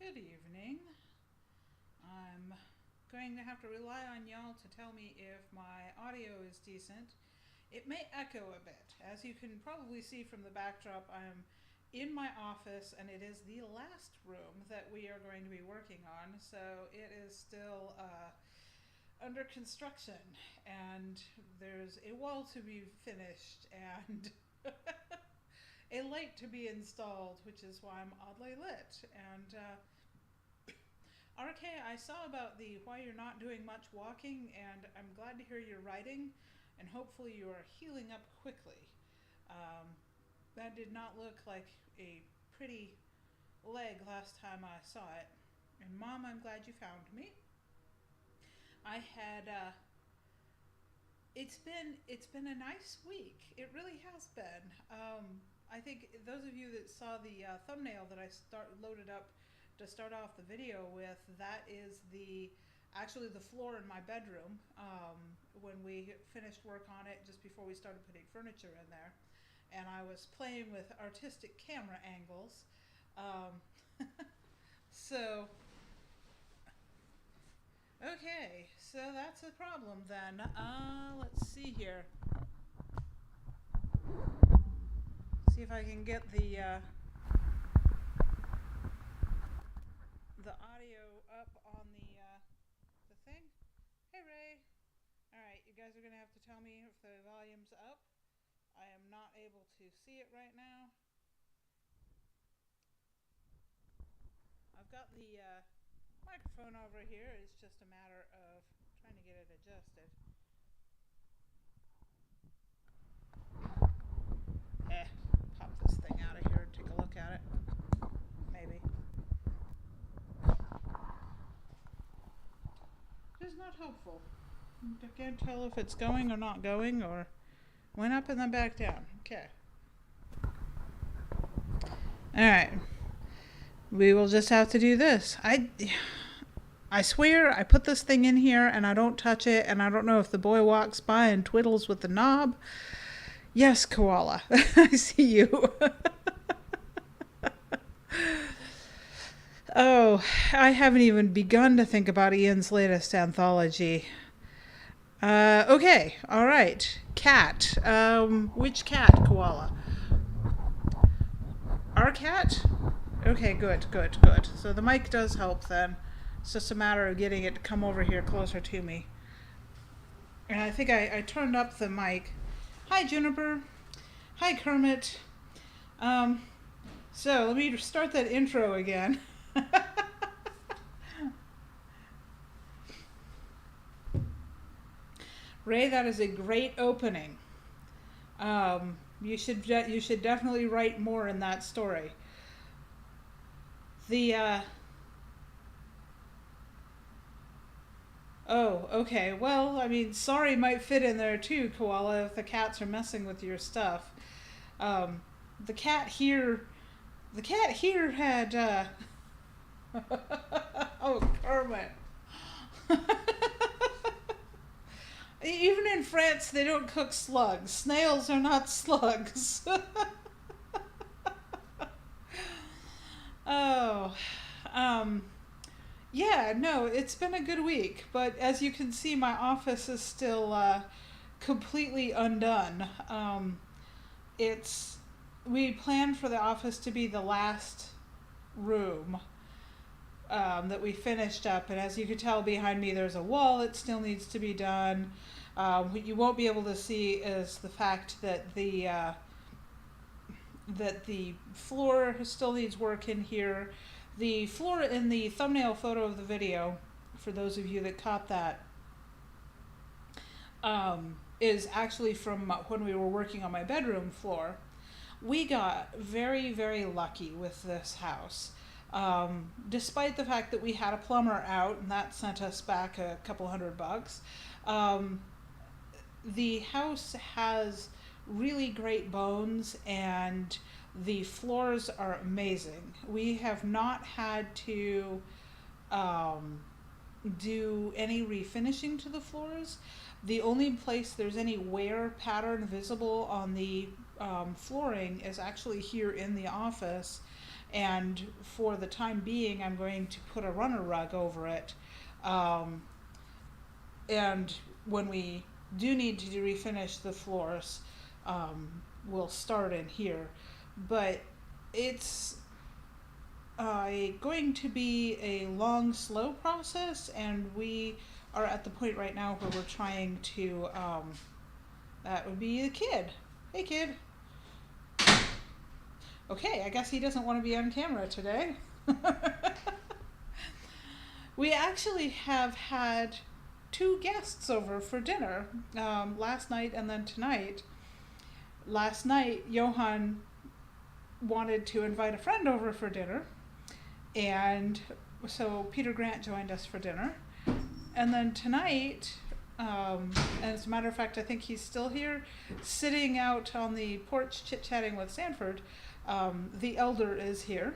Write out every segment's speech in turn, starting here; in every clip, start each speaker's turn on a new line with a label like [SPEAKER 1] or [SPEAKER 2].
[SPEAKER 1] Good evening. I'm going to have to rely on y'all to tell me if my audio is decent. It may echo a bit. As you can probably see from the backdrop, I'm in my office and it is the last room that we are going to be working on, so it is still under construction and there's a wall to be finished and a light to be installed, which is why I'm oddly lit. And RK, I saw about the why you're not doing much walking, and I'm glad to hear you're writing, and hopefully you are healing up quickly. Um, that did not look like a pretty leg last time I saw it. And Mom, I'm glad you found me. I had it's been a nice week. It really has been. I think those of you that saw the thumbnail that I loaded up to start off the video with, that is the actually the floor in my bedroom when we finished work on it just before we started putting furniture in there, and I was playing with artistic camera angles. Um, so okay, so that's a problem then. Let's see here. See if I can get the audio up on the thing. Hey Ray. All right, you guys are gonna have to tell me if the volume's up. I am not able to see it right now. I've got the microphone over here. It's just a matter of trying to get it adjusted. Pop this thing out of here and take a look at it. Maybe. It is not helpful. I can't tell if it's going or not going, or went up and then back down. Okay. Alright. We will just have to do this. I swear I put this thing in here and I don't touch it, and I don't know if the boy walks by and twiddles with the knob. Yes, Koala. I see you. Oh, I haven't even begun to think about Ian's latest anthology. Okay, all right. Cat. Which cat, Koala? Our cat? Okay, good. So the mic does help then. It's just a matter of getting it to come over here closer to me. And I think I turned up the mic. Hi, Juniper. Hi, Kermit. So let me start that intro again. Ray, that is a great opening. You should definitely write more in that story. Oh, okay. Well, I mean, sorry might fit in there too, Koala, if the cats are messing with your stuff. Um, the cat here had, oh, Kermit. Even in France, they don't cook slugs. Snails are not slugs. Oh, yeah, no, it's been a good week, but as you can see, my office is still completely undone. We planned for the office to be the last room that we finished up, and as you can tell behind me, there's a wall that still needs to be done. What you won't be able to see is the fact that the floor still needs work in here. The floor in the thumbnail photo of the video, for those of you that caught that, is actually from when we were working on my bedroom floor. We got very, very lucky with this house. Despite the fact that we had a plumber out and that sent us back a couple $100. The house has really great bones and the floors are amazing. We have not had to do any refinishing to the floors. The only place there's any wear pattern visible on the flooring is actually here in the office, and for the time being, I'm going to put a runner rug over it. And when we do need to refinish the floors, we'll start in here. But it's going to be a long, slow process, and we are at the point right now where we're trying to, that would be the kid. Hey, kid. Okay, I guess he doesn't want to be on camera today. We actually have had 2 guests over for dinner, last night and then tonight. Last night, Johan wanted to invite a friend over for dinner, and so Peter Grant joined us for dinner. And then tonight, as a matter of fact, I think he's still here, sitting out on the porch chit-chatting with Sanford. The elder is here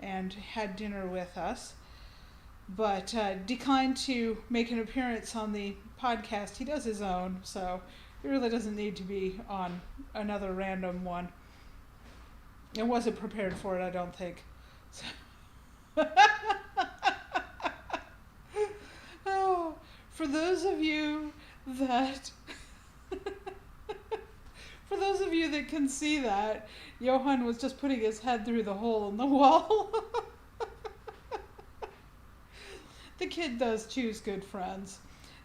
[SPEAKER 1] and had dinner with us, but declined to make an appearance on the podcast. He does his own, so he really doesn't need to be on another random one. I wasn't prepared for it, I don't think. So oh, for those of you that for those of you that can see that, Johan was just putting his head through the hole in the wall. The kid does choose good friends.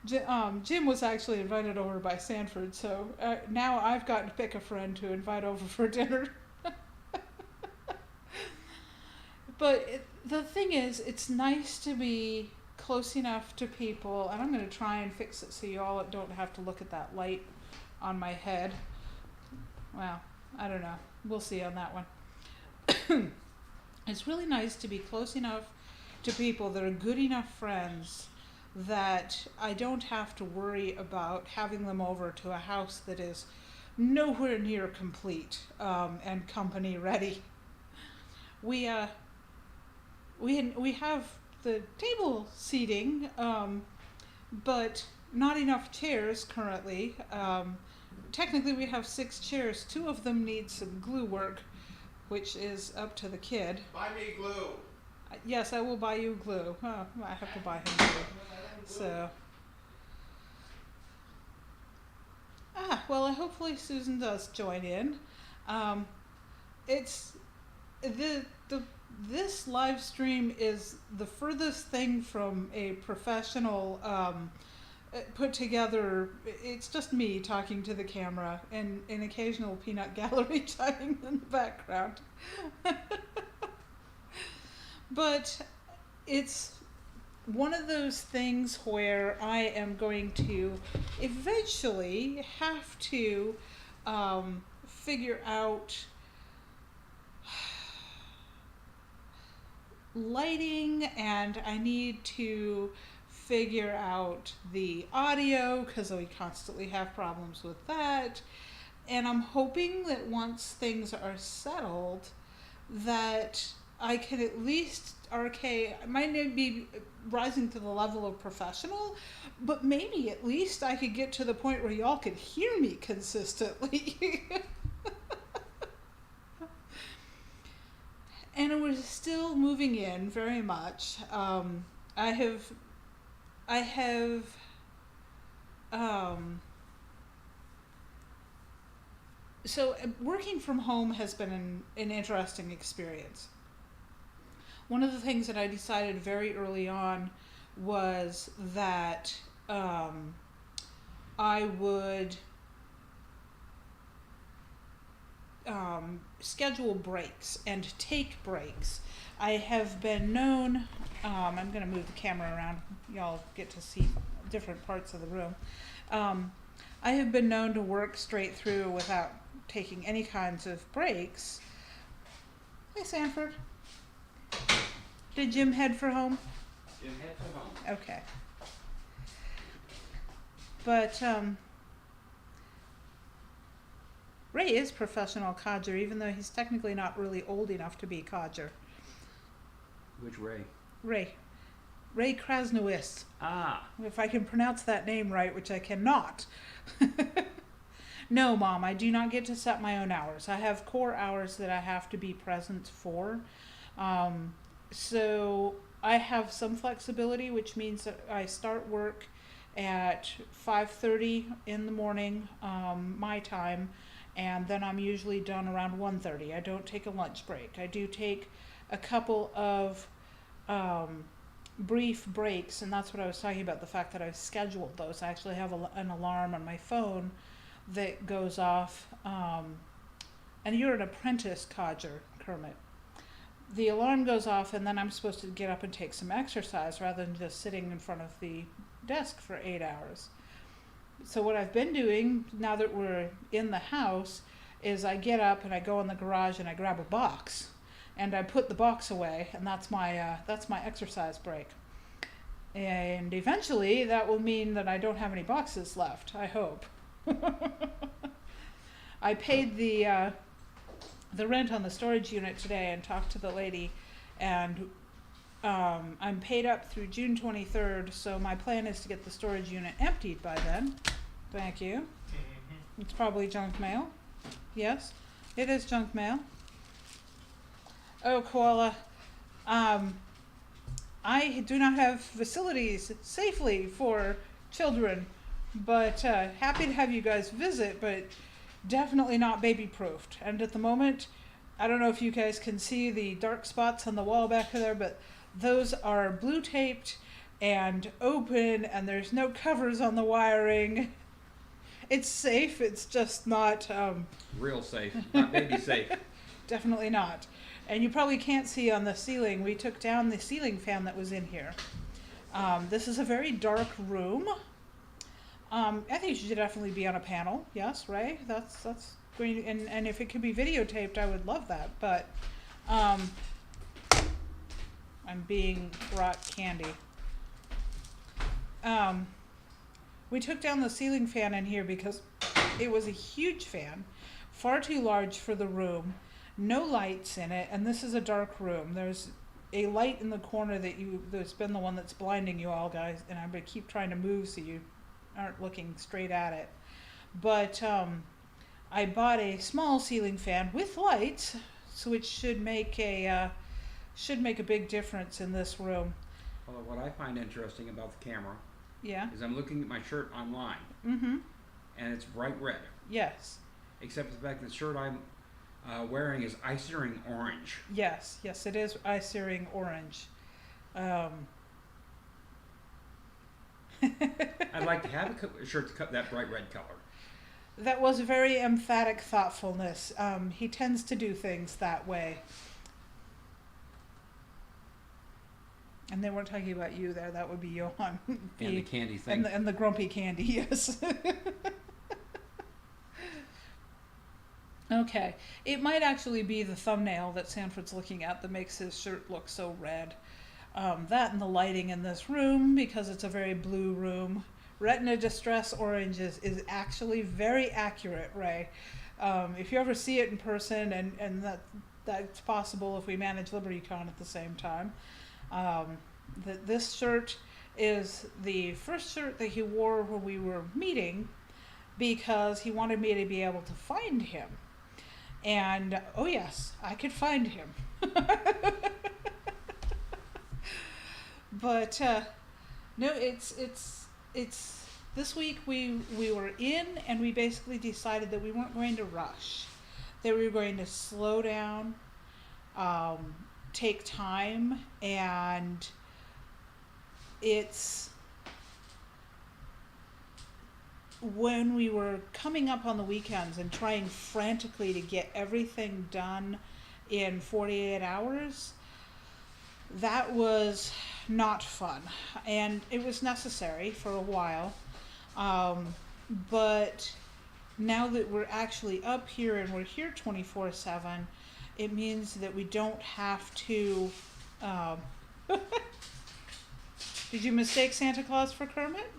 [SPEAKER 1] Jim was actually invited over by Sanford, so now I've got to pick a friend to invite over for dinner. But the thing is, it's nice to be close enough to people, and I'm going to try and fix it so you all don't have to look at that light on my head. Well, I don't know. We'll see on that one. It's really nice to be close enough to people that are good enough friends that I don't have to worry about having them over to a house that is nowhere near complete and company ready. We have the table seating, but not enough chairs currently. Technically we have 6 chairs. 2 of them need some glue work, which is up to the kid.
[SPEAKER 2] Buy me glue.
[SPEAKER 1] Yes, I will buy you glue. Oh, I have to buy him glue. So. Well, hopefully Susan does join in. It's this live stream is the furthest thing from a professional put together. It's just me talking to the camera and an occasional peanut gallery chiming in the background. But it's one of those things where I am going to eventually have to figure out lighting, and I need to figure out the audio because we constantly have problems with that. And I'm hoping that once things are settled that I can at least, okay, I might not be rising to the level of professional, but maybe at least I could get to the point where y'all could hear me consistently. And we're still moving in very much. So working from home has been an interesting experience. One of the things that I decided very early on was that I would schedule breaks and take breaks. I have been known, I'm going to move the camera around, y'all get to see different parts of the room. I have been known to work straight through without taking any kinds of breaks. Hey, Sanford. Did Jim head for home?
[SPEAKER 2] Jim head for home.
[SPEAKER 1] Okay. But Ray is professional codger, even though he's technically not really old enough to be codger.
[SPEAKER 2] Which Ray?
[SPEAKER 1] Ray Krasnowitz.
[SPEAKER 2] Ah.
[SPEAKER 1] If I can pronounce that name right, which I cannot. No, Mom, I do not get to set my own hours. I have core hours that I have to be present for. So I have some flexibility, which means that I start work at 5:30 in the morning, my time, and then I'm usually done around 1:30. I don't take a lunch break. I do take a couple of brief breaks, and that's what I was talking about, the fact that I've scheduled those. I actually have an alarm on my phone that goes off, and you're an apprentice codger, Kermit. The alarm goes off, and then I'm supposed to get up and take some exercise rather than just sitting in front of the desk for 8 hours. So what I've been doing, now that we're in the house, is I get up and I go in the garage and I grab a box. And I put the box away, and that's my exercise break. And eventually, that will mean that I don't have any boxes left, I hope. I paid the rent on the storage unit today and talked to the lady, and I'm paid up through June 23rd, so my plan is to get the storage unit emptied by then. Thank you. Mm-hmm. It's probably junk mail. Yes, it is junk mail. Oh, Koala, I do not have facilities safely for children, but happy to have you guys visit, but definitely not baby-proofed. And at the moment, I don't know if you guys can see the dark spots on the wall back there, but those are blue taped and open, and there's no covers on the wiring. It's safe, it's just not...
[SPEAKER 2] real safe, not baby safe.
[SPEAKER 1] Definitely not. And you probably can't see on the ceiling, we took down the ceiling fan that was in here. This is a very dark room. I think it should definitely be on a panel. Yes, Ray? That's going to, and if it could be videotaped, I would love that. But I'm being brought candy. We took down the ceiling fan in here because it was a huge fan, far too large for the room. No lights in it, and this is a dark room. There's a light in the corner that's been the one that's blinding you all, guys, and I'm going to keep trying to move so you aren't looking straight at it. But I bought a small ceiling fan with lights, so it should make a big difference in this room.
[SPEAKER 2] Well, what I find interesting about the camera,
[SPEAKER 1] yeah,
[SPEAKER 2] is I'm looking at my shirt online, and it's bright red.
[SPEAKER 1] Yes.
[SPEAKER 2] Except for the fact that the shirt I'm wearing is eye-searing orange.
[SPEAKER 1] Yes, it is eye-searing orange.
[SPEAKER 2] I'd like to have a shirt to cut that bright red color.
[SPEAKER 1] That was very emphatic thoughtfulness. He tends to do things that way. And they weren't talking about you there. That would be Johan.
[SPEAKER 2] And the candy thing.
[SPEAKER 1] And the grumpy candy, yes. Okay. It might actually be the thumbnail that Sanford's looking at that makes his shirt look so red. That and the lighting in this room, because it's a very blue room. Retina Distress Orange is actually very accurate, Ray. If you ever see it in person, and that's possible if we manage LibertyCon at the same time, this shirt is the first shirt that he wore when we were meeting because he wanted me to be able to find him. And, oh yes, I could find him. But, no, it's this week we were in, and we basically decided that we weren't going to rush. That we were going to slow down, take time, and it's when we were coming up on the weekends and trying frantically to get everything done in 48 hours, that was not fun. And it was necessary for a while. But now that we're actually up here and we're here 24/7, it means that we don't have to... Did you mistake Santa Claus for Kermit?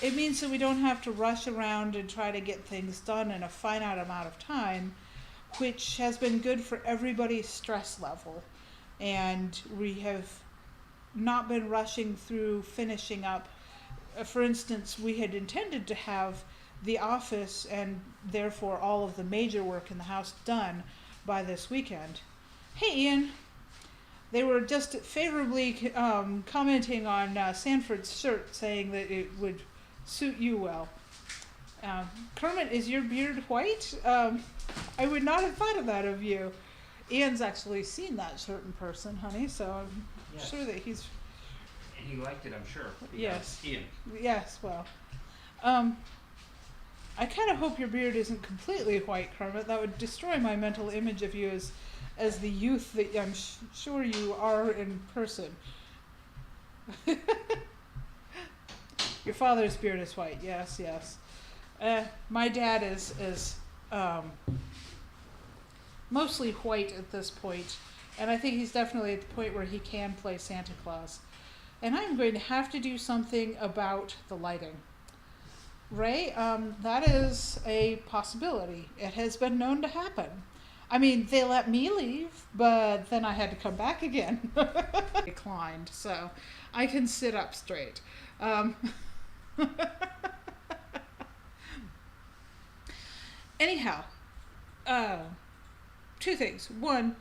[SPEAKER 1] It means that we don't have to rush around and try to get things done in a finite amount of time, which has been good for everybody's stress level. And we have not been rushing through finishing up. For instance, we had intended to have the office and therefore all of the major work in the house done by this weekend. Hey, Ian. They were just favorably commenting on Sanford's shirt, saying that it would suit you well. Kermit, is your beard white? I would not have thought of that of you. Ian's actually seen that shirt in person, honey, so I'm
[SPEAKER 2] Yes.
[SPEAKER 1] sure that he's...
[SPEAKER 2] And he liked it, I'm sure.
[SPEAKER 1] Yes.
[SPEAKER 2] Ian.
[SPEAKER 1] Yes, well. I kind of hope your beard isn't completely white, Kermit. That would destroy my mental image of you as the youth that I'm sure you are in person. Your father's beard is white, yes, yes. My dad is mostly white at this point, and I think he's definitely at the point where he can play Santa Claus. And I'm going to have to do something about the lighting. Ray, that is a possibility. It has been known to happen. I mean, they let me leave, but then I had to come back again. Declined, so I can sit up straight. Anyhow, two things. One,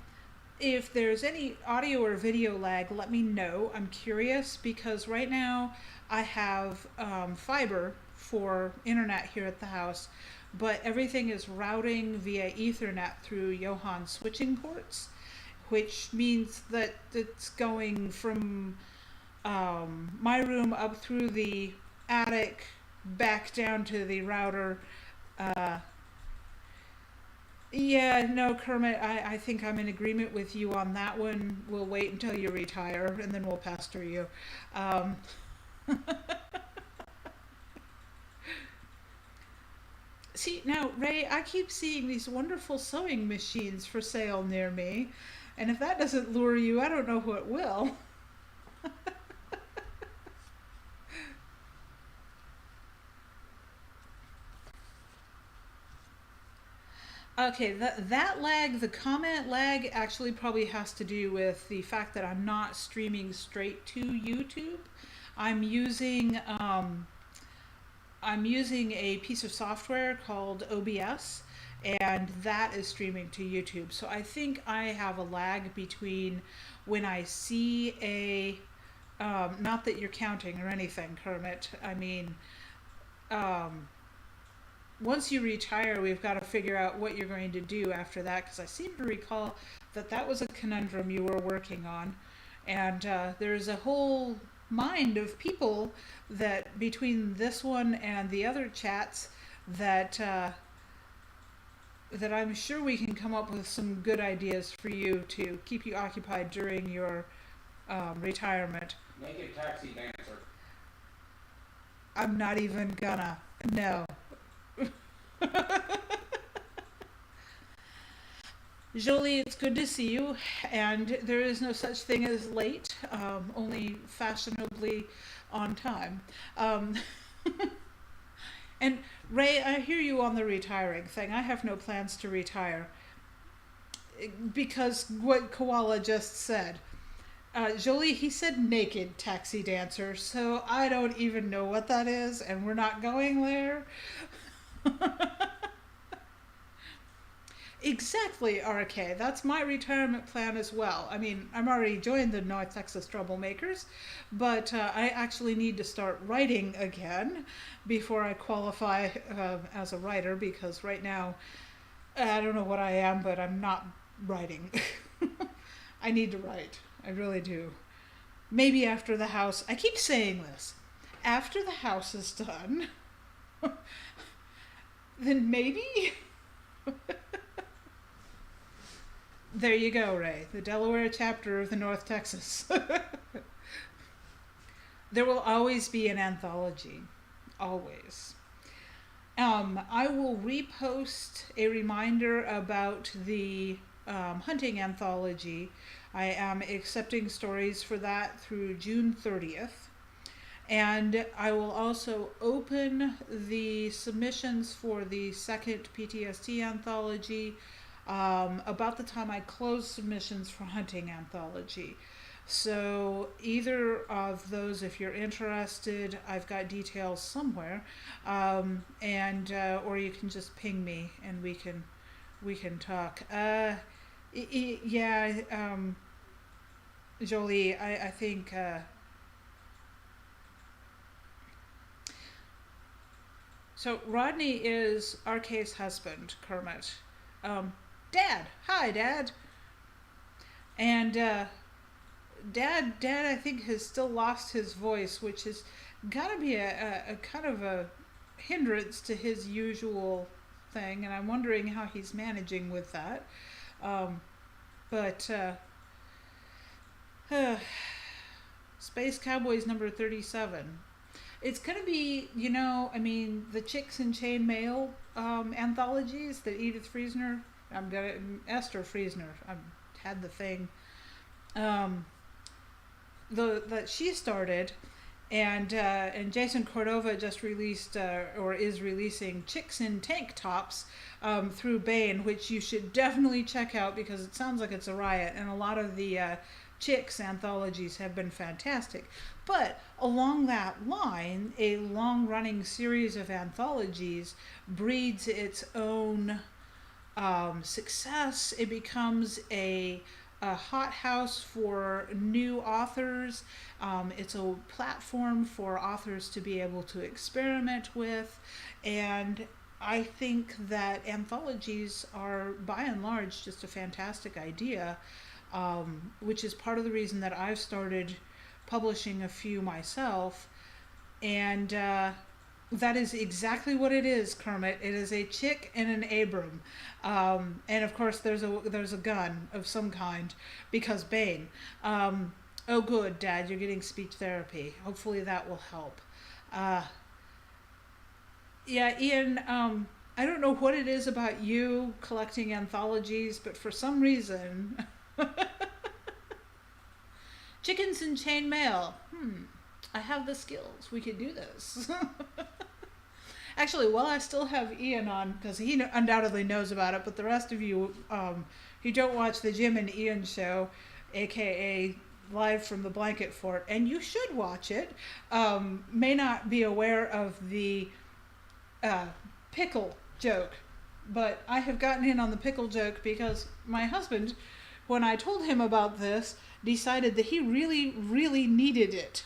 [SPEAKER 1] if there's any audio or video lag, let me know. I'm curious because right now I have fiber for internet here at the house, but everything is routing via Ethernet through Johann's switching ports, which means that it's going from my room up through the attic, back down to the router. Yeah, no, Kermit, I think I'm in agreement with you on that one. We'll wait until you retire, and then we'll pester you. See, now, Ray, I keep seeing these wonderful sewing machines for sale near me, and if that doesn't lure you, I don't know what will. Okay, that lag, the comment lag, actually probably has to do with the fact that I'm not streaming straight to YouTube. I'm using a piece of software called OBS, and that is streaming to YouTube. So I think I have a lag between when I see a, not that you're counting or anything, Kermit. I mean, once you retire, we've got to figure out what you're going to do after that, because I seem to recall that was a conundrum you were working on. And there's a whole mind of people that between this one and the other chats that that I'm sure we can come up with some good ideas for you to keep you occupied during your retirement.
[SPEAKER 2] Naked taxi dancer.
[SPEAKER 1] I'm not even gonna. No. Jolie, it's good to see you, and there is no such thing as late, only fashionably on time. And Ray, I hear you on the retiring thing. I have no plans to retire because what Koala just said. Jolie, he said naked taxi dancer, so I don't even know what that is, and we're not going there. Exactly, RK. That's my retirement plan as well. I mean, I'm already joined the North Texas Troublemakers, but I actually need to start writing again before I qualify as a writer, because right now, I don't know what I am, but I'm not writing. I need to write. I really do. Maybe after the house, I keep saying this, after the house is done, then maybe. There you go, Ray. The Delaware chapter of the North Texas. There will always be an anthology. Always. I will repost a reminder about the hunting anthology. I am accepting stories for that through June 30th. And I will also open the submissions for the second PTSD anthology about the time I close submissions for hunting anthology. So either of those, if you're interested, I've got details somewhere, and or you can just ping me and we can talk. Yeah, Jolie, I think. So Rodney is RK's husband, Kermit. Um, Dad, hi, Dad, and Dad, I think has still lost his voice, which has got to be a kind of a hindrance to his usual thing, and I'm wondering how he's managing with that. Um, but Space Cowboys number 37. It's gonna be, I mean, the Chicks and Chain Mail anthologies that Edith Friesner, I'm gonna Esther Friesner, I've had the thing, um, the that she started, and Jason Cordova just released or is releasing Chicks in Tank Tops through Baen, which you should definitely check out because it sounds like it's a riot, and a lot of the Chicks anthologies have been fantastic. But along that line, a long running series of anthologies breeds its own success. It becomes a hothouse for new authors. It's a platform for authors to be able to experiment with. And I think that anthologies are, by and large, just a fantastic idea, which is part of the reason that I've started publishing a few myself. And that is exactly what it is, Kermit. It is a chick and an Abram, and of course there's a gun of some kind because Bane. Oh, good, Dad, you're getting speech therapy. Hopefully that will help. Uh, yeah, Ian. I don't know what it is about you collecting anthologies, but for some reason, chickens and chain mail. I have the skills. We could do this. Actually, while I still have Ian on, because he undoubtedly knows about it, but the rest of you who don't watch the Jim and Ian show, aka Live from the Blanket Fort, and you should watch it, may not be aware of the pickle joke. But I have gotten in on the pickle joke because my husband, when I told him about this, decided that he really, really needed it.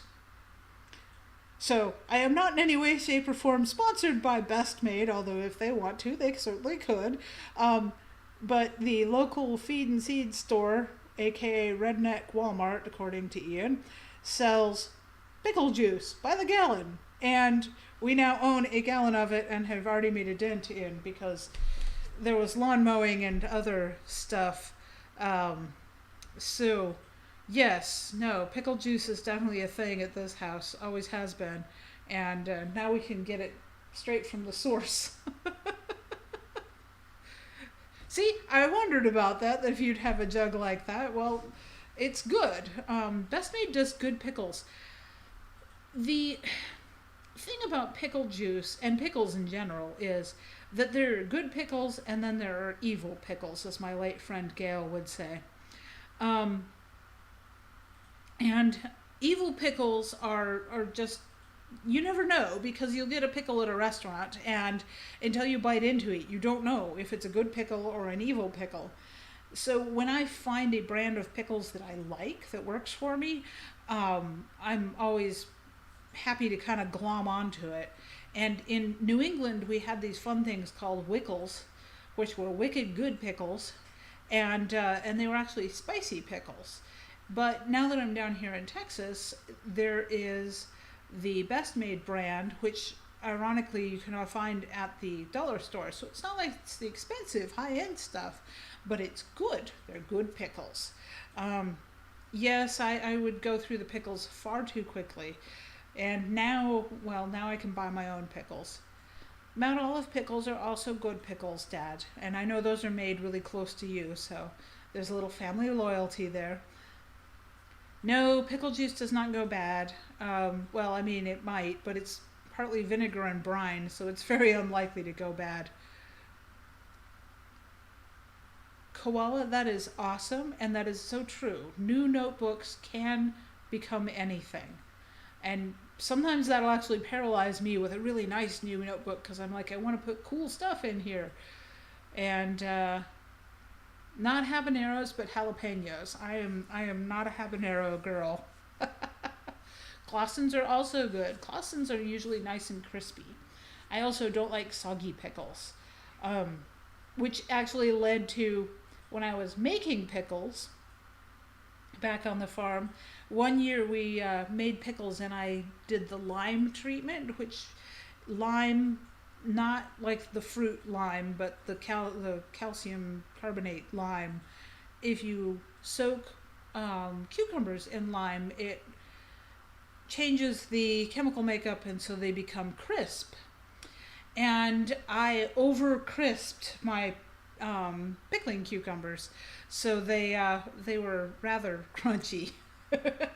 [SPEAKER 1] So, I am not in any way, shape, or form sponsored by Best Made, although if they want to, they certainly could. But the local feed and seed store, aka Redneck Walmart, according to Ian, sells pickle juice by the gallon. And we now own a gallon of it and have already made a dent in because there was lawn mowing and other stuff. So, yes, no, pickle juice is definitely a thing at this house, always has been, and now we can get it straight from the source. See, I wondered about that, if you'd have a jug like that. Well, it's good. Best Made does good pickles. The thing about pickle juice, and pickles in general, is that there are good pickles and then there are evil pickles, as my late friend Gail would say. And evil pickles are just, you never know, because you'll get a pickle at a restaurant and until you bite into it, you don't know if it's a good pickle or an evil pickle. So when I find a brand of pickles that I like, that works for me, I'm always happy to kind of glom onto it. And in New England, we had these fun things called wickles, which were wicked good pickles, and they were actually spicy pickles. But now that I'm down here in Texas, there is the Best Made brand, which ironically you can find at the dollar store. So it's not like it's the expensive high-end stuff, but it's good. They're good pickles. Yes, I would go through the pickles far too quickly. And now I can buy my own pickles. Mount Olive pickles are also good pickles, Dad. And I know those are made really close to you, so there's a little family loyalty there. No, pickle juice does not go bad. Well, I mean, it might, but it's partly vinegar and brine, so it's very unlikely to go bad. Koala, that is awesome, and that is so true. New notebooks can become anything. And sometimes that'll actually paralyze me with a really nice new notebook because I'm like, I want to put cool stuff in here. And not habaneros, but jalapenos. I am not a habanero girl. Clausens are also good. Clausens are usually nice and crispy. I also don't like soggy pickles, which actually led to when I was making pickles back on the farm. One year we made pickles and I did the lime treatment, which lime, not like the fruit lime, but the calcium carbonate lime. If you soak cucumbers in lime, it changes the chemical makeup and so they become crisp. And I over crisped my pickling cucumbers, so they were rather crunchy. But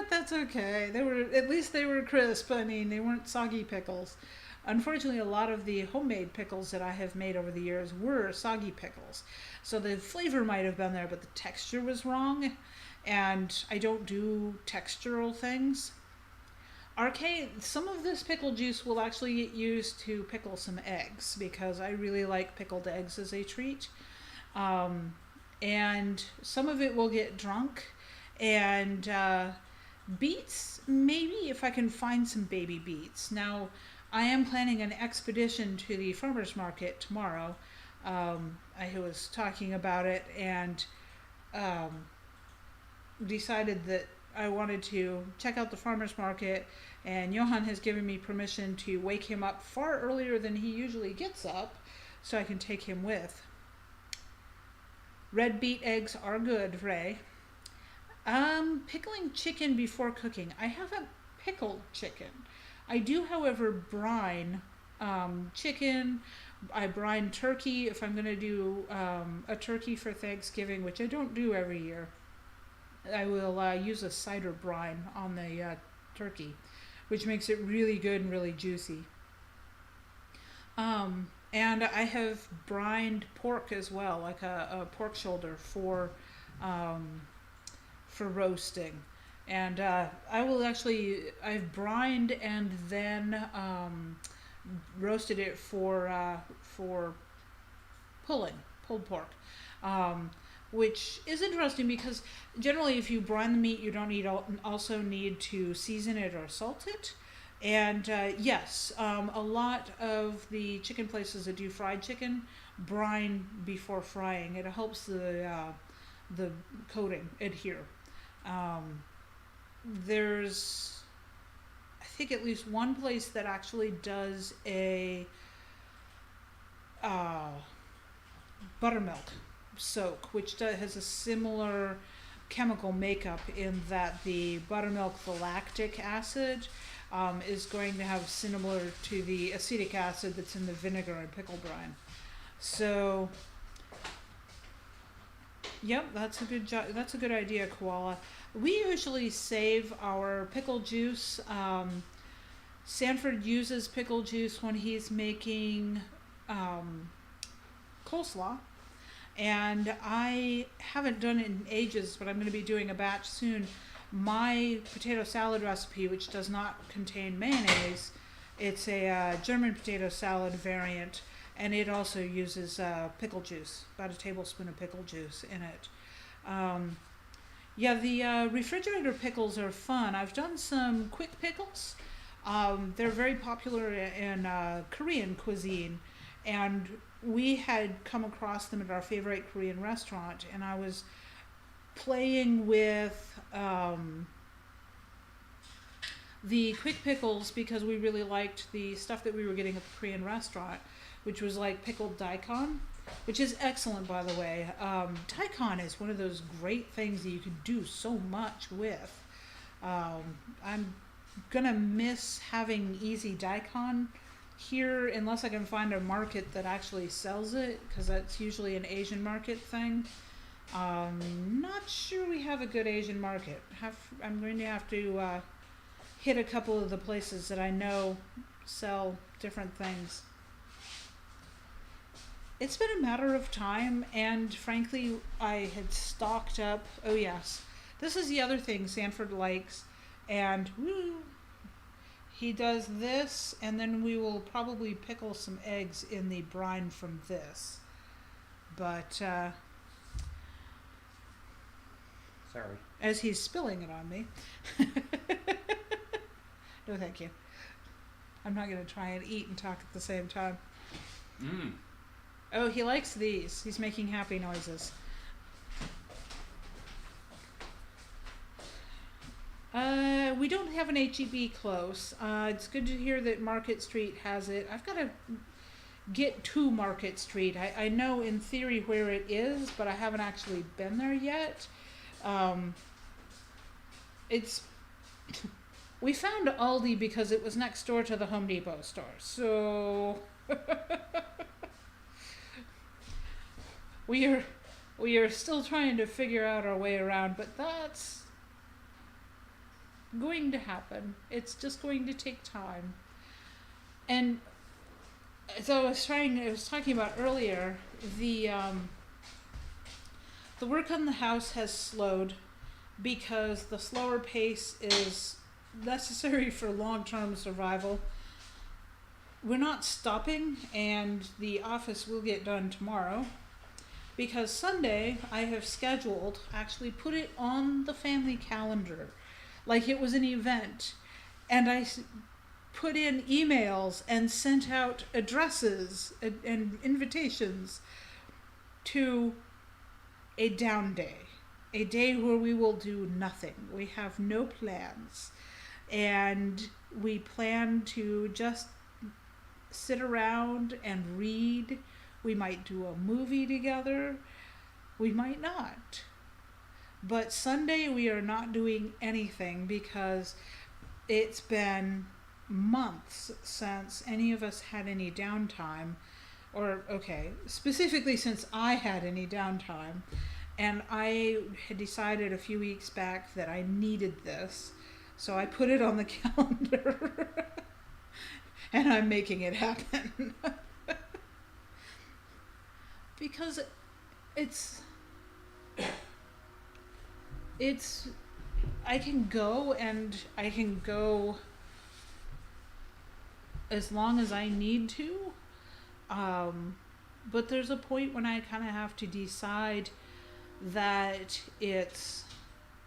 [SPEAKER 1] that's okay. At least they were crisp. I mean, they weren't soggy pickles. Unfortunately, a lot of the homemade pickles that I have made over the years were soggy pickles. So the flavor might have been there, but the texture was wrong. And I don't do textural things. Some of this pickle juice will actually get used to pickle some eggs because I really like pickled eggs as a treat. And some of it will get drunk. And beets, maybe if I can find some baby beets. Now, I am planning an expedition to the farmer's market tomorrow. I was talking about it and decided that I wanted to check out the farmer's market, and Johan has given me permission to wake him up far earlier than he usually gets up so I can take him with. Red beet eggs are good, Ray. Pickling chicken before cooking. I haven't pickled chicken. I do, however, brine chicken. I brine turkey if I'm going to do a turkey for Thanksgiving, which I don't do every year. I will use a cider brine on the turkey, which makes it really good and really juicy. And I have brined pork as well, like a pork shoulder for roasting. And I've brined and then roasted it for pulled pork. Which is interesting because generally if you brine the meat, you don't also need to season it or salt it. And yes, a lot of the chicken places that do fried chicken brine before frying. It helps the coating adhere. There's, I think, at least one place that actually does a buttermilk soak, which has a similar chemical makeup in that the buttermilk, the lactic acid, is going to have similar to the acetic acid that's in the vinegar and pickle brine. So, yep, that's a good idea, Koala. We usually save our pickle juice. Sanford uses pickle juice when he's making coleslaw. And I haven't done it in ages, but I'm going to be doing a batch soon. My potato salad recipe, which does not contain mayonnaise, it's a German potato salad variant, and it also uses pickle juice, about a tablespoon of pickle juice in it. The refrigerator pickles are fun. I've done some quick pickles. They're very popular in Korean cuisine, and we had come across them at our favorite Korean restaurant, and I was playing with the quick pickles because we really liked the stuff that we were getting at the Korean restaurant, which was like pickled daikon, which is excellent, by the way. Daikon is one of those great things that you can do so much with. I'm gonna miss having easy daikon here unless I can find a market that actually sells it, because that's usually an Asian market thing. Not sure we have a good Asian market. I'm going to have to hit a couple of the places that I know sell different things. it's been a matter of time, and frankly, I had stocked up. Oh, yes. This is the other thing Sanford likes, and woo, he does this, and then we will probably pickle some eggs in the brine from this. But,
[SPEAKER 2] Sorry.
[SPEAKER 1] as he's spilling it on me. No, thank you. I'm not going to try and eat and talk at the same time.
[SPEAKER 2] Mmm.
[SPEAKER 1] Oh, he likes these. He's making happy noises. We don't have an HEB close. It's good to hear that Market Street has it. I've got to get to Market Street. I know in theory where it is, but I haven't actually been there yet. It's we found Aldi because it was next door to the Home Depot store. So we are still trying to figure out our way around, but that's going to happen. It's just going to take time. And so I was talking about earlier, the work on the house has slowed because the slower pace is necessary for long-term survival. We're not stopping, and the office will get done tomorrow because Sunday I have scheduled, actually put it on the family calendar like it was an event, and I put in emails and sent out addresses and invitations to a down day, a day where we will do nothing. We have no plans, and we plan to just sit around and read. We might do a movie together. We might not. But Sunday we are not doing anything because it's been months since any of us had any downtime, or specifically since I had any downtime, and I had decided a few weeks back that I needed this, so I put it on the calendar and I'm making it happen. Because it's I can go, and I can go as long as I need to, but there's a point when I kind of have to decide that it's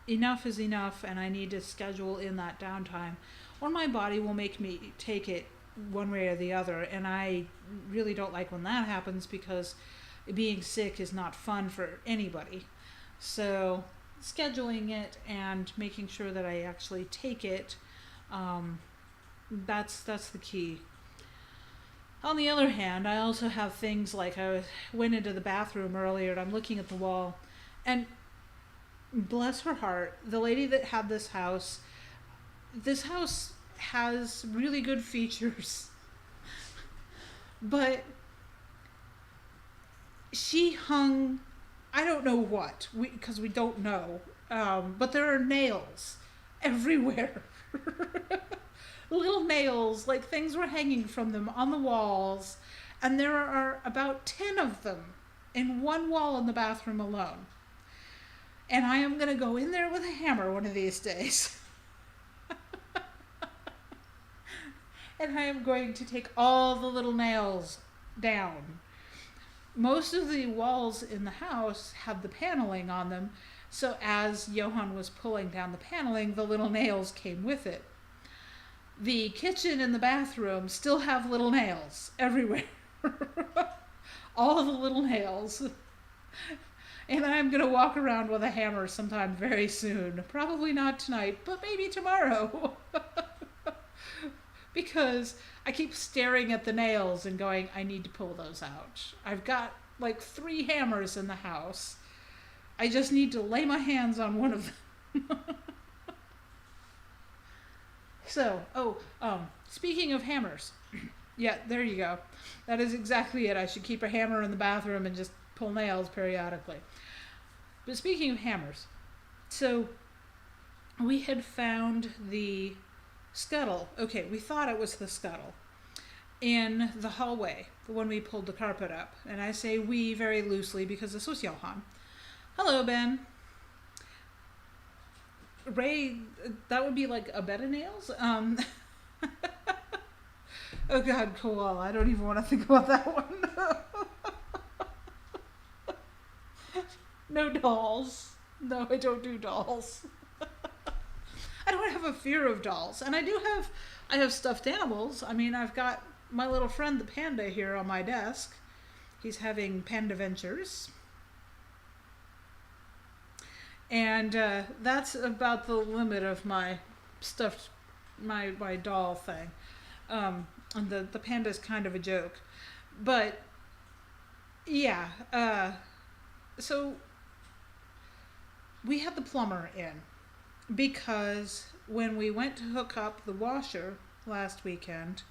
[SPEAKER 1] enough is enough, and I need to schedule in that downtime, or my body will make me take it one way or the other, and I really don't like when that happens because being sick is not fun for anybody. So scheduling it and making sure that I actually take it, that's the key. On the other hand, I also have things like I went into the bathroom earlier and I'm looking at the wall, and bless her heart, the lady that had this house has really good features, but she hung, I don't know what, because we don't know, but there are nails everywhere. Little nails, like things were hanging from them on the walls, and there are about 10 of them in one wall in the bathroom alone. And I am going to go in there with a hammer one of these days. And I am going to take all the little nails down. Most of the walls in the house have the paneling on them, so as Johan was pulling down the paneling, the little nails came with it. The kitchen and the bathroom still have little nails everywhere. All the little nails. And I'm going to walk around with a hammer sometime very soon. Probably not tonight, but maybe tomorrow. Because I keep staring at the nails and going, I need to pull those out. I've got like 3 hammers in the house. I just need to lay my hands on one of them. So, speaking of hammers. Yeah, there you go. That is exactly it. I should keep a hammer in the bathroom and just pull nails periodically. But speaking of hammers, so we had found the scuttle. Okay, we thought it was the scuttle. in the hallway when we pulled the carpet up. And I say we very loosely because this was Johan. Hello, Ben. Ray, that would be like a bed of nails. Oh God, koala. I don't even want to think about that one. No dolls. No, I don't do dolls. I don't have a fear of dolls. And I have stuffed animals. I mean, I've got my little friend, the panda, here on my desk. He's having panda ventures. And that's about the limit of my stuffed, my doll thing. And the panda's kind of a joke. But, yeah. So, we had the plumber in because when we went to hook up the washer last weekend,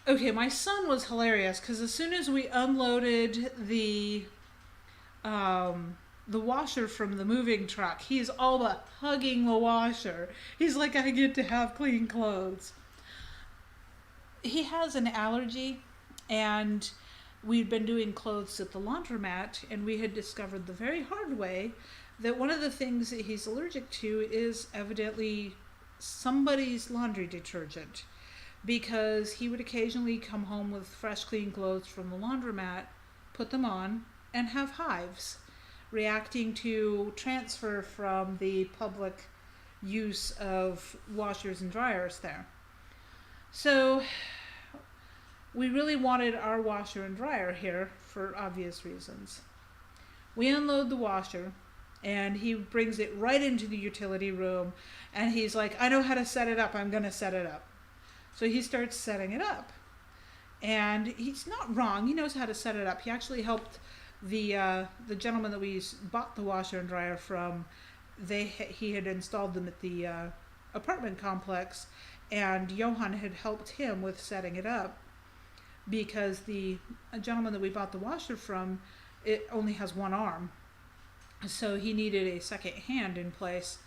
[SPEAKER 1] okay, my son was hilarious because as soon as we unloaded the washer from the moving truck, he's all but hugging the washer. He's like, I get to have clean clothes. He has an allergy, and we'd been doing clothes at the laundromat, and we had discovered the very hard way that one of the things that he's allergic to is evidently somebody's laundry detergent, because he would occasionally come home with fresh clean clothes from the laundromat, put them on, and have hives, reacting to transfer from the public use of washers and dryers there. So we really wanted our washer and dryer here for obvious reasons. We unload the washer, and he brings it right into the utility room, and he's like, I know how to set it up. I'm going to set it up. So he starts setting it up. And he's not wrong. He knows how to set it up. He actually helped the gentleman that we bought the washer and dryer from. He had installed them at the apartment complex, and Johan had helped him with setting it up because the gentleman that we bought the washer from, it only has one arm. So he needed a second hand in place.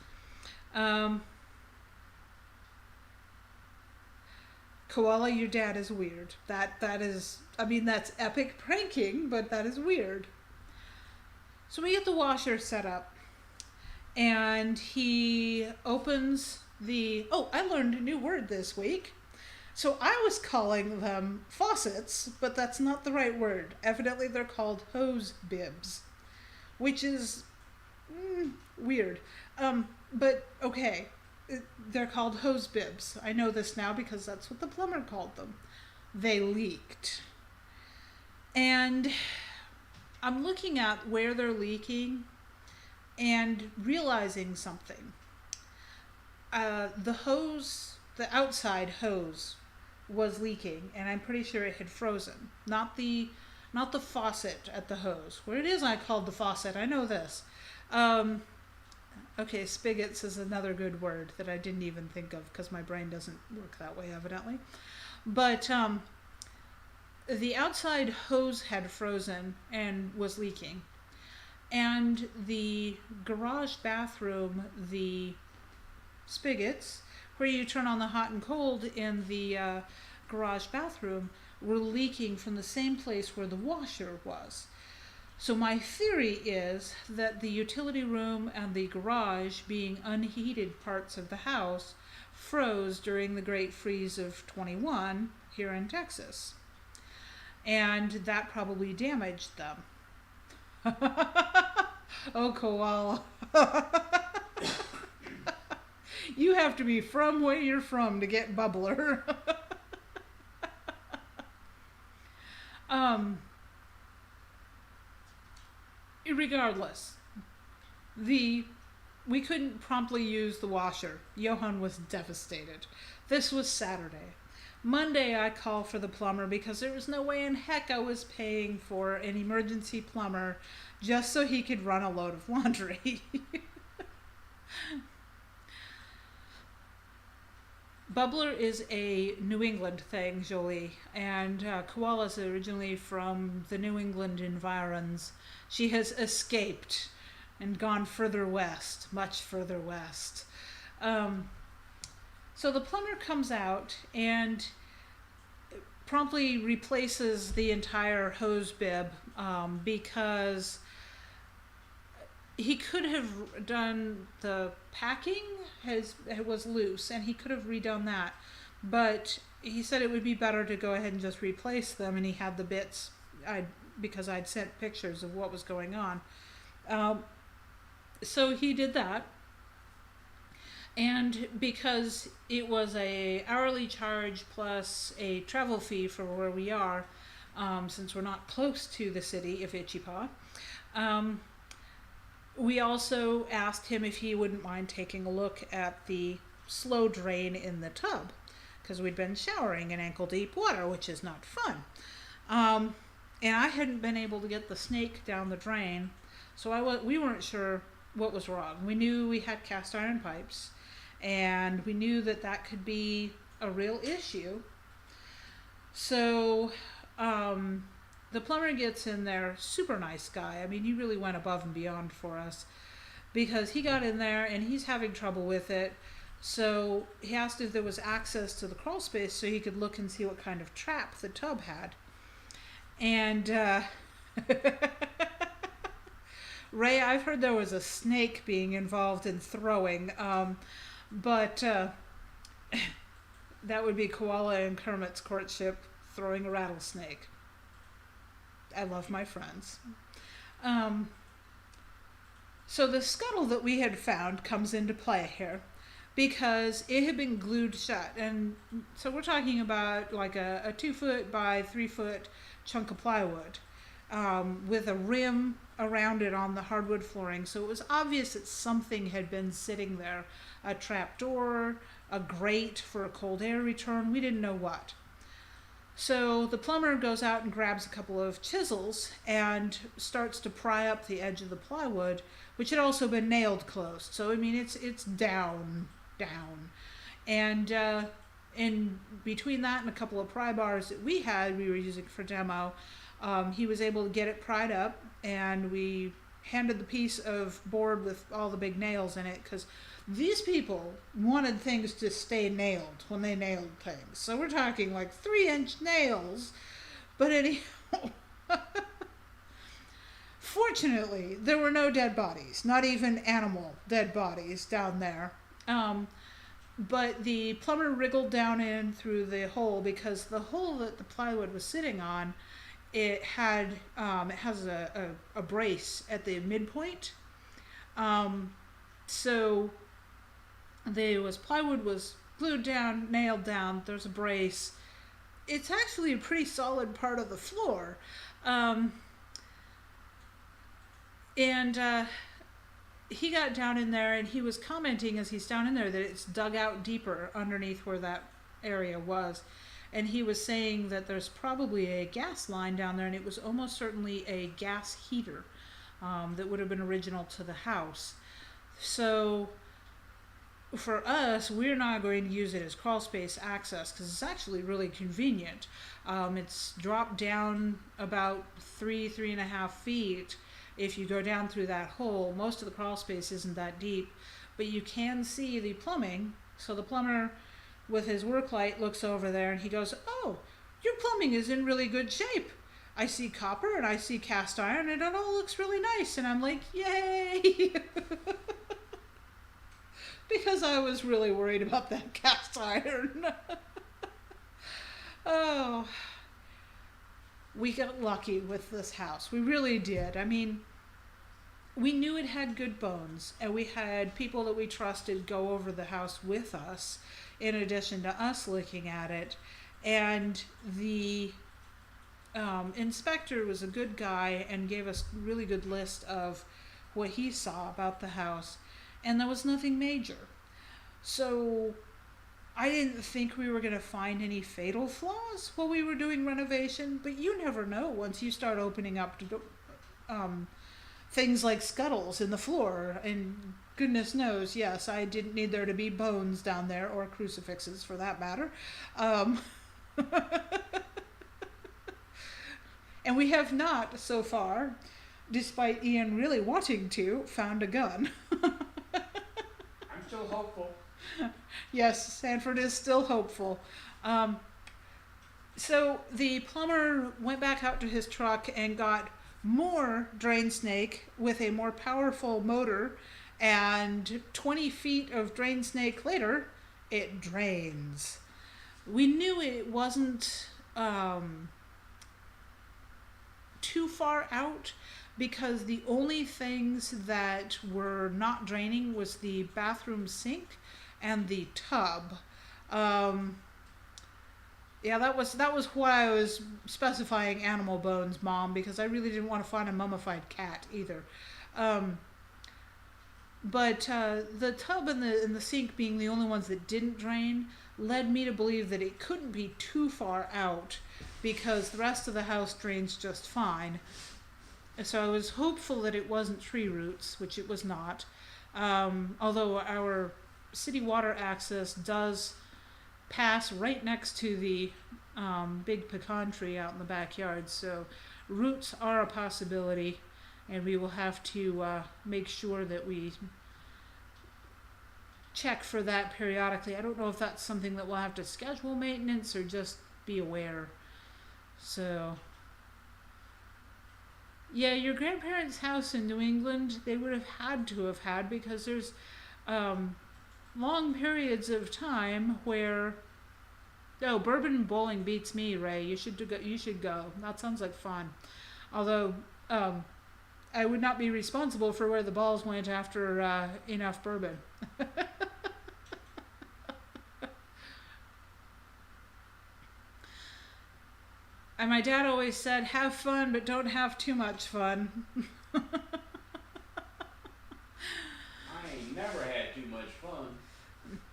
[SPEAKER 1] Koala, your dad is weird. That is, I mean, that's epic pranking, but that is weird. So we get the washer set up, and he opens I learned a new word this week. So I was calling them faucets, but that's not the right word. Evidently they're called hose bibs, which is weird. But okay, they're called hose bibs. I know this now because that's what the plumber called them. They leaked. And I'm looking at where they're leaking and realizing something. The outside hose was leaking, and I'm pretty sure it had frozen. Not the faucet at the hose. What it is I called the faucet, I know this. Okay, spigots is another good word that I didn't even think of because my brain doesn't work that way, evidently. But the outside hose had frozen and was leaking. And the garage bathroom, the spigots, where you turn on the hot and cold in the garage bathroom, were leaking from the same place where the washer was. So my theory is that the utility room and the garage, being unheated parts of the house, froze during the Great Freeze of 21 here in Texas. And that probably damaged them. Oh, koala. You have to be from where you're from to get bubbler. Regardless, we couldn't promptly use the washer. Johan was devastated. This was Saturday. Monday I call for the plumber because there was no way in heck I was paying for an emergency plumber just so he could run a load of laundry. Bubbler is a New England thing, Jolie, and Koala's originally from the New England environs. She has escaped and gone further west, much further west. So the plumber comes out, and promptly replaces the entire hose bib, because he could have done the packing it was loose, and he could have redone that, but he said it would be better to go ahead and just replace them, and he had the bits because I'd sent pictures of what was going on. So he did that, and because it was a hourly charge plus a travel fee for where we are, since we're not close to the city of Ichipa, we also asked him if he wouldn't mind taking a look at the slow drain in the tub, because we'd been showering in ankle-deep water, which is not fun. And I hadn't been able to get the snake down the drain, so we weren't sure what was wrong. We knew we had cast iron pipes, and we knew that could be a real issue. So the plumber gets in there, super nice guy. I mean, he really went above and beyond for us, because he got in there and he's having trouble with it. So he asked if there was access to the crawl space so he could look and see what kind of trap the tub had. And Ray, I've heard there was a snake being involved in throwing, but that would be Koala and Kermit's courtship throwing a rattlesnake. I love my friends. So the scuttle that we had found comes into play here, because it had been glued shut. And so we're talking about like a 2-foot by 3-foot chunk of plywood, with a rim around it on the hardwood flooring. So it was obvious that something had been sitting there. A trap door, a grate for a cold air return. We didn't know what. So the plumber goes out and grabs a couple of chisels and starts to pry up the edge of the plywood, which had also been nailed closed. So I mean, it's down. And in between that and a couple of pry bars that we were using for demo, he was able to get it pried up, and we handed the piece of board with all the big nails in it, because these people wanted things to stay nailed when they nailed things. So we're talking like 3-inch nails. But anyhow, fortunately, there were no dead bodies, not even animal dead bodies down there. But the plumber wriggled down in through the hole, because the hole that the plywood was sitting on, it has a brace at the midpoint. So plywood was glued down, nailed down. There's a brace. It's actually a pretty solid part of the floor. He got down in there, and he was commenting as he's down in there that it's dug out deeper underneath where that area was. And he was saying that there's probably a gas line down there, and it was almost certainly a gas heater that would have been original to the house. So for us, we're not going to use it as crawl space access, because it's actually really convenient. It's dropped down about 3.5 feet. If you go down through that hole, most of the crawl space isn't that deep, but you can see the plumbing. So the plumber, with his work light, looks over there and he goes, "Oh, your plumbing is in really good shape. I see copper and I see cast iron, and it all looks really nice." And I'm like, yay! Because I was really worried about that cast iron. Oh, we got lucky with this house. We really did. I mean, we knew it had good bones, and we had people that we trusted go over the house with us, in addition to us looking at it. And the inspector was a good guy and gave us a really good list of what he saw about the house, and there was nothing major. So I didn't think we were going to find any fatal flaws while we were doing renovation, but you never know once you start opening up to things like scuttles in the floor. And goodness knows, yes, I didn't need there to be bones down there, or crucifixes for that matter. And we have not, so far, despite Ian really wanting to, found a gun.
[SPEAKER 2] I'm still hopeful.
[SPEAKER 1] Yes, Sanford is still hopeful. So the plumber went back out to his truck and got more drain snake with a more powerful motor, and 20 feet of drain snake later, it drains. We knew it wasn't too far out because the only things that were not draining was the bathroom sink and the tub. Um, yeah, that was why I was specifying animal bones, Mom, because I really didn't want to find a mummified cat either. Um, but the tub and the sink being the only ones that didn't drain led me to believe that it couldn't be too far out because the rest of the house drains just fine. And so I was hopeful that it wasn't tree roots, which it was not. Although our city water access does pass right next to the big pecan tree out in the backyard, so roots are a possibility, and we will have to make sure that we check for that periodically. I don't know if that's something that we'll have to schedule maintenance or just be aware. So, yeah, your grandparents' house in New England, they would have had to have had, because there's long periods of time where, oh, bourbon and bowling beats me, Ray. You should go. You should go. That sounds like fun. Although I would not be responsible for where the balls went after enough bourbon. And my dad always said, "Have fun, but don't have too much fun."
[SPEAKER 3] I ain't never had too much fun.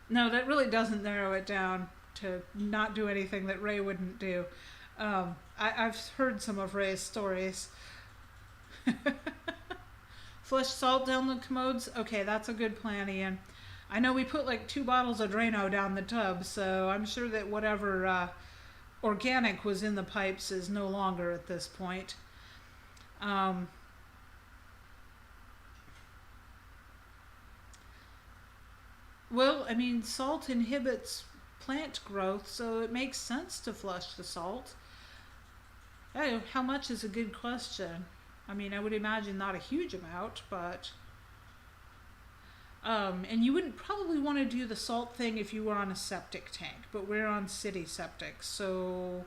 [SPEAKER 1] No, that really doesn't narrow it down to not do anything that Ray wouldn't do. I've heard some of Ray's stories. Flush salt down the commodes? Okay, that's a good plan, Ian. I know we put like 2 bottles of Drano down the tub, so I'm sure that whatever organic was in the pipes is no longer at this point. Well, I mean, salt inhibits plant growth, so it makes sense to flush the salt. How much is a good question. I mean, I would imagine not a huge amount, but and you wouldn't probably want to do the salt thing if you were on a septic tank, but we're on city septic, so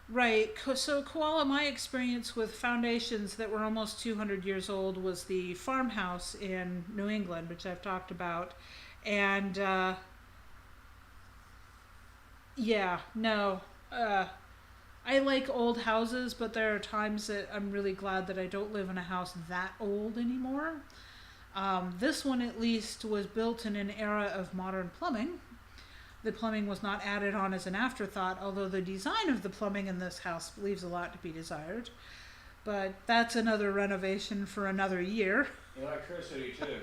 [SPEAKER 1] right. So Koala, my experience with foundations that were almost 200 years old was the farmhouse in New England, which I've talked about, and yeah, no. I like old houses, but there are times that I'm really glad that I don't live in a house that old anymore. This one, at least, was built in an era of modern plumbing. The plumbing was not added on as an afterthought, although the design of the plumbing in this house leaves a lot to be desired. But that's another renovation for another year.
[SPEAKER 3] Electricity, too.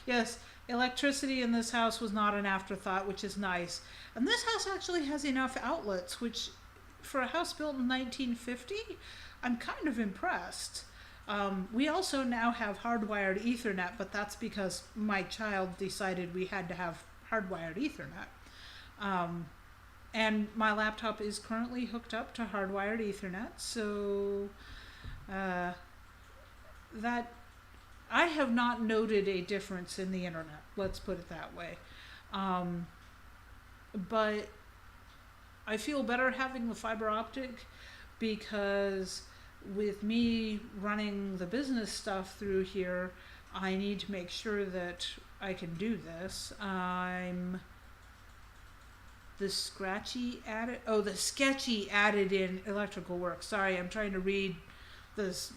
[SPEAKER 1] Yes, electricity in this house was not an afterthought, which is nice. And this house actually has enough outlets, which, for a house built in 1950, I'm kind of impressed. We also now have hardwired Ethernet, but that's because my child decided we had to have hardwired Ethernet. And my laptop is currently hooked up to hardwired Ethernet, so that I have not noted a difference in the internet. Let's put it that way. But I feel better having the fiber optic because with me running the business stuff through here, I need to make sure that I can do this. The sketchy added in electrical work. Sorry, I'm trying to read this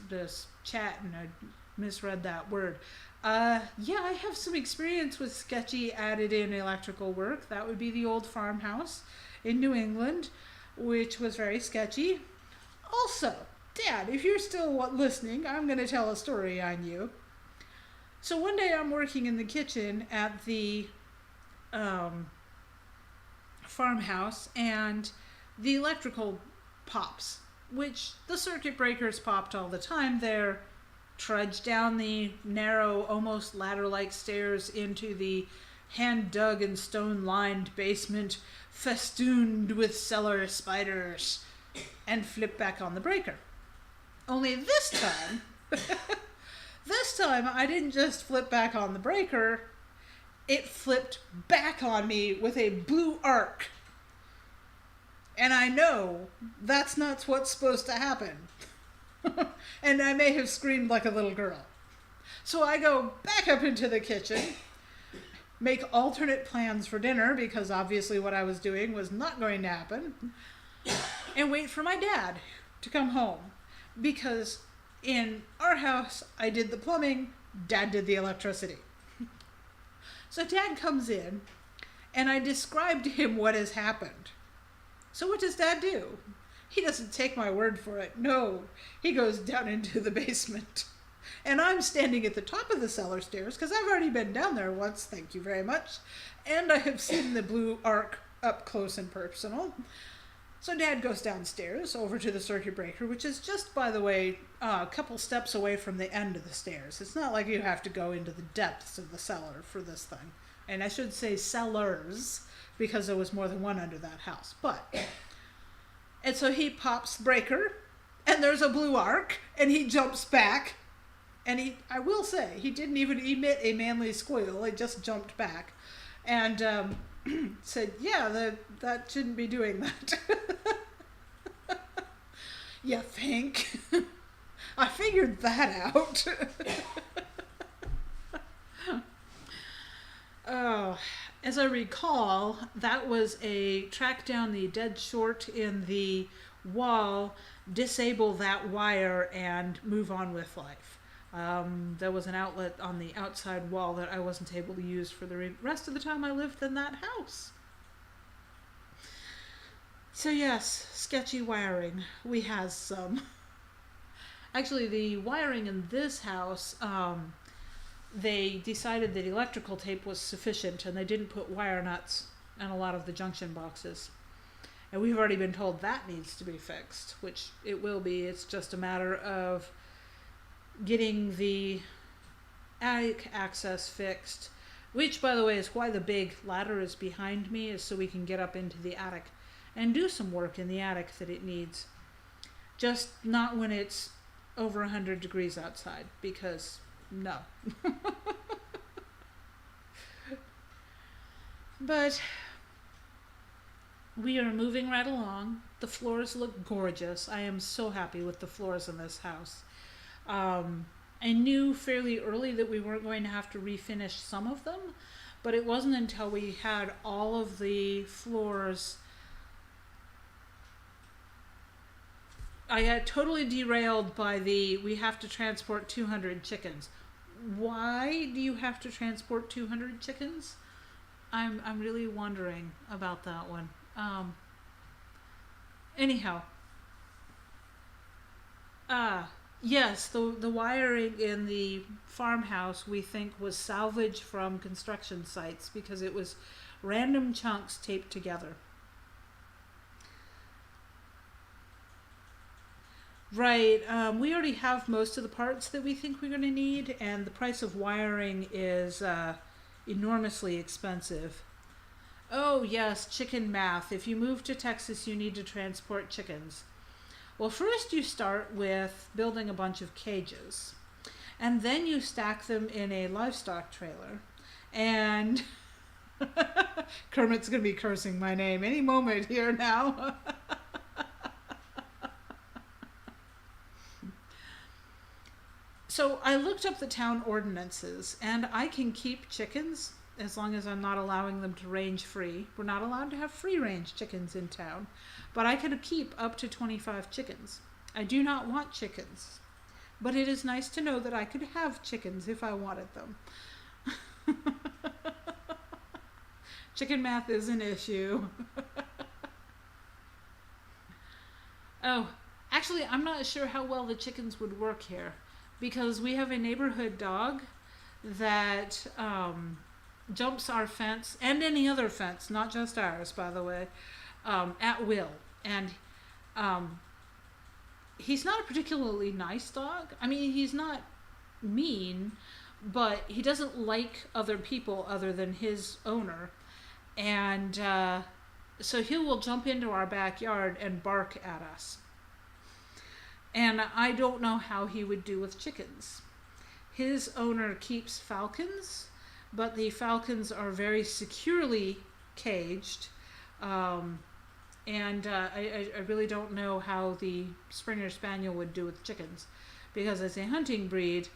[SPEAKER 1] chat and I misread that word. Yeah, I have some experience with sketchy added in electrical work. That would be the old farmhouse in New England, which was very sketchy. Also, Dad, if you're still listening, I'm going to tell a story on you. So one day I'm working in the kitchen at the farmhouse, and the electrical pops, which the circuit breakers popped all the time. They're trudged down the narrow, almost ladder-like stairs into the hand-dug and stone-lined basement festooned with cellar spiders, and flip back on the breaker. Only this time, I didn't just flip back on the breaker, it flipped back on me with a blue arc. And I know that's not what's supposed to happen. And I may have screamed like a little girl. So I go back up into the kitchen, make alternate plans for dinner, because obviously what I was doing was not going to happen, and wait for my dad to come home. Because in our house, I did the plumbing, Dad did the electricity. So Dad comes in, and I describe to him what has happened. So what does Dad do? He doesn't take my word for it. No, he goes down into the basement. And I'm standing at the top of the cellar stairs, because I've already been down there once, thank you very much. And I have seen the blue arc up close and personal. So Dad goes downstairs over to the circuit breaker, which is just, by the way, a couple steps away from the end of the stairs. It's not like you have to go into the depths of the cellar for this thing. And I should say cellars, because there was more than one under that house. And so he pops the breaker, and there's a blue arc, and he jumps back. And I will say, he didn't even emit a manly squeal. He just jumped back and said, yeah, that shouldn't be doing that. You think? I figured that out. Oh, as I recall, that was a track down the dead short in the wall, disable that wire, and move on with life. There was an outlet on the outside wall that I wasn't able to use for the rest of the time I lived in that house. So yes, sketchy wiring. We has some. Actually, the wiring in this house, they decided that electrical tape was sufficient, and they didn't put wire nuts in a lot of the junction boxes. And we've already been told that needs to be fixed, which it will be. It's just a matter of getting the attic access fixed, which, by the way, is why the big ladder is behind me, is so we can get up into the attic and do some work in the attic that it needs. Just not when it's over 100 degrees outside, because no. But we are moving right along. The floors look gorgeous. I am so happy with the floors in this house. I knew fairly early that we weren't going to have to refinish some of them, but it wasn't until we had all of the floors. I got totally derailed by we have to transport 200 chickens. Why do you have to transport 200 chickens? I'm really wondering about that one. Anyhow. Yes, the wiring in the farmhouse we think was salvaged from construction sites because it was random chunks taped together. Right, we already have most of the parts that we think we're going to need, and the price of wiring is enormously expensive. Oh yes, chicken math. If you move to Texas, you need to transport chickens. Well, first you start with building a bunch of cages, and then you stack them in a livestock trailer, and Kermit's going to be cursing my name any moment here now. So I looked up the town ordinances, and I can keep chickens as long as I'm not allowing them to range free. We're not allowed to have free-range chickens in town, but I can keep up to 25 chickens. I do not want chickens, but it is nice to know that I could have chickens if I wanted them. Chicken math is an issue. Oh, actually, I'm not sure how well the chickens would work here, because we have a neighborhood dog that jumps our fence, and any other fence, not just ours, by the way, at will. And he's not a particularly nice dog. I mean, he's not mean, but he doesn't like other people other than his owner. And so he will jump into our backyard and bark at us. And I don't know how he would do with chickens. His owner keeps falcons, but the falcons are very securely caged. And I really don't know how the Springer Spaniel would do with chickens, because as a hunting breed,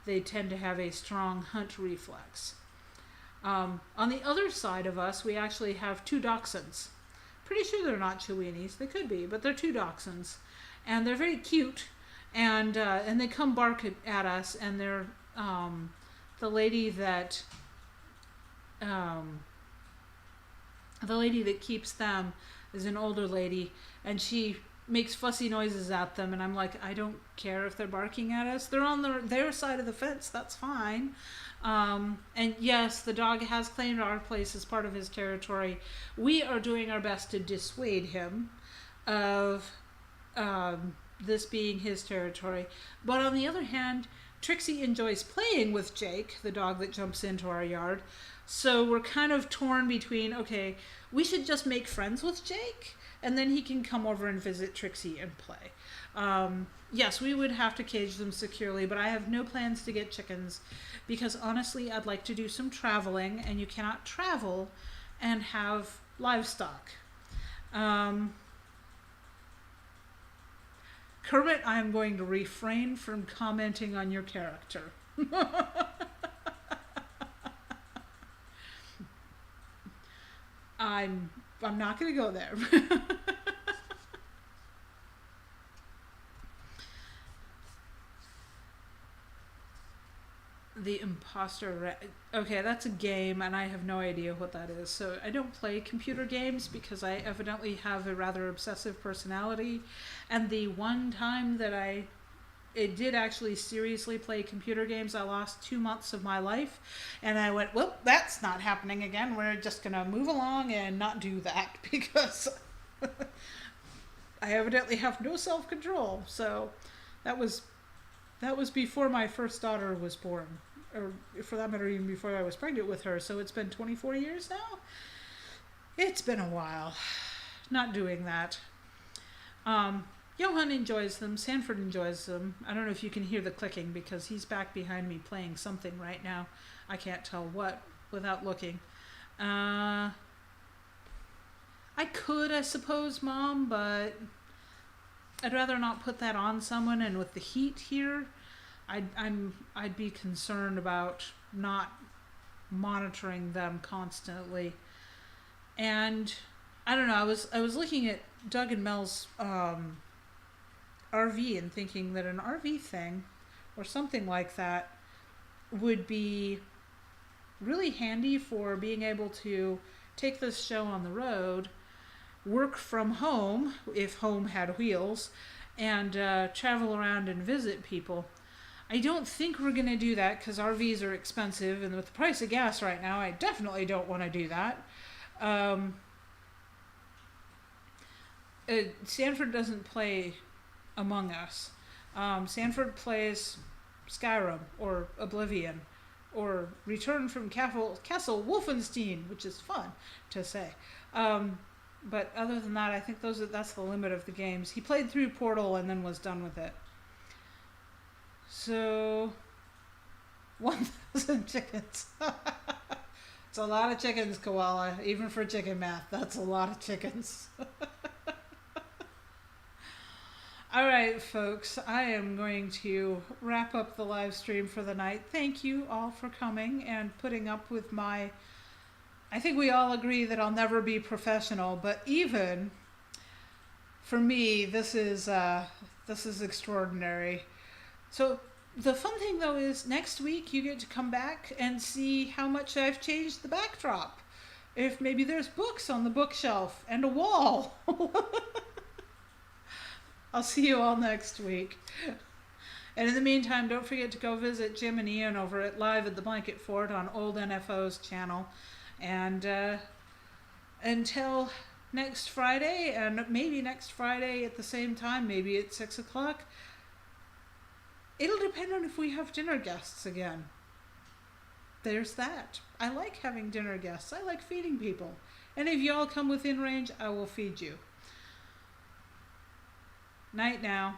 [SPEAKER 1] they tend to have a strong hunt reflex. On the other side of us, we actually have 2 dachshunds. Pretty sure they're not Chihuahuas. They could be, but they're 2 dachshunds. And they're very cute, and they come bark at us, and they're the lady that keeps them is an older lady, and she makes fussy noises at them, and I'm like, I don't care if they're barking at us. They're on their side of the fence. That's fine. And yes, the dog has claimed our place as part of his territory. We are doing our best to dissuade him of this being his territory. But on the other hand, Trixie enjoys playing with Jake, the dog that jumps into our yard. So we're kind of torn between, okay, we should just make friends with Jake, and then he can come over and visit Trixie and play. Yes, we would have to cage them securely, but I have no plans to get chickens, because honestly, I'd like to do some traveling, and you cannot travel and have livestock. Kermit, I am going to refrain from commenting on your character. I'm not going to go there. The Imposter. Okay, that's a game, and I have no idea what that is. So I don't play computer games because I evidently have a rather obsessive personality. And the one time that I did actually seriously play computer games, I lost 2 months of my life. And I went, well, that's not happening again. We're just going to move along and not do that because I evidently have no self-control. So that was before my first daughter was born. Or for that matter, even before I was pregnant with her. So it's been 24 years now. It's been a while. Not doing that. Johan enjoys them. Sanford enjoys them. I don't know if you can hear the clicking because he's back behind me playing something right now. I can't tell what without looking. I could, I suppose, Mom, but I'd rather not put that on someone, and with the heat here, I'd be concerned about not monitoring them constantly. And I don't know, I was looking at Doug and Mel's RV and thinking that an RV thing or something like that would be really handy for being able to take this show on the road, work from home if home had wheels, and travel around and visit people. I don't think we're going to do that because RVs are expensive, and with the price of gas right now, I definitely don't want to do that. Sanford doesn't play Among Us. Sanford plays Skyrim or Oblivion or Return from Castle Wolfenstein, which is fun to say. But other than that, I think that's the limit of the games. He played through Portal and then was done with it. So, 1,000 chickens. It's a lot of chickens, Koala. Even for chicken math, that's a lot of chickens. Alright, folks, I am going to wrap up the live stream for the night. Thank you all for coming and putting up with my... I think we all agree that I'll never be professional, but even for me, this is extraordinary. So the fun thing, though, is next week you get to come back and see how much I've changed the backdrop. If maybe there's books on the bookshelf and a wall. I'll see you all next week. And in the meantime, don't forget to go visit Jim and Ian over at Live at the Blanket Fort on Old NFO's channel. And until next Friday, and maybe next Friday at the same time, maybe at 6 o'clock, it'll depend on if we have dinner guests again. there's that. I like having dinner guests. I like feeding people. Any of y'all come within range, I will feed you. Night now.